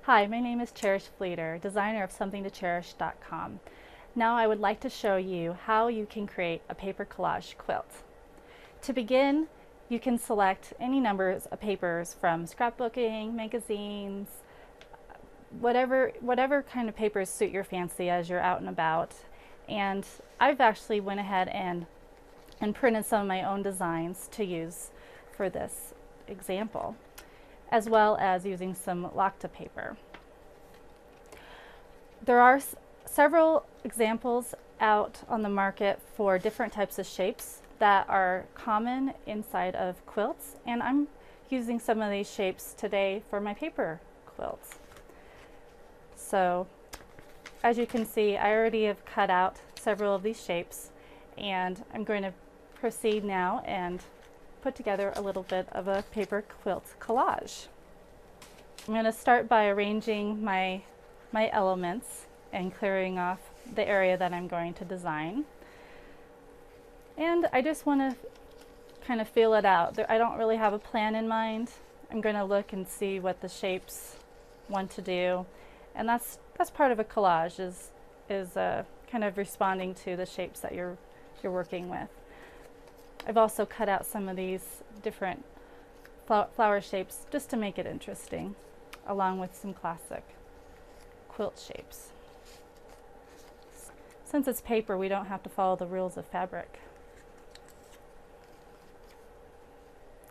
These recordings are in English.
Hi, my name is Cherish Fleeter, designer of somethingtocherish.com. Now I would like to show you how you can create a paper collage quilt. To begin, you can select any numbers of papers from scrapbooking, magazines, whatever kind of papers suit your fancy as you're out and about. And I've actually went ahead and printed some of my own designs to use for this example, as well as using some Lacta paper. There are several examples out on the market for different types of shapes that are common inside of quilts, and I'm using some of these shapes today for my paper quilts. So as you can see, I already have cut out several of these shapes, and I'm going to proceed now and put together a little bit of a paper quilt collage. I'm going to start by arranging my elements and clearing off the area that I'm going to design. And I just want to kind of feel it out. I don't really have a plan in mind. I'm going to look and see what the shapes want to do, and that's part of a collage, is kind of responding to the shapes that you're working with. I've also cut out some of these different flower shapes just to make it interesting, along with some classic quilt shapes. Since it's paper, we don't have to follow the rules of fabric.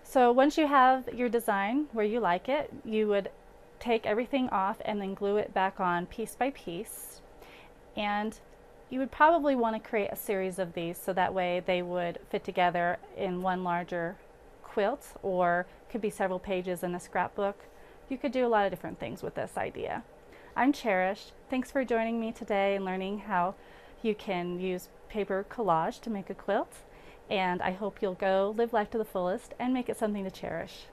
So once you have your design where you like it, you would take everything off and then glue it back on piece by piece. And you would probably want to create a series of these so that way they would fit together in one larger quilt, or could be several pages in a scrapbook. You could do a lot of different things with this idea. I'm Cherish. Thanks for joining me today and learning how you can use paper collage to make a quilt. And I hope you'll go live life to the fullest and make it something to cherish.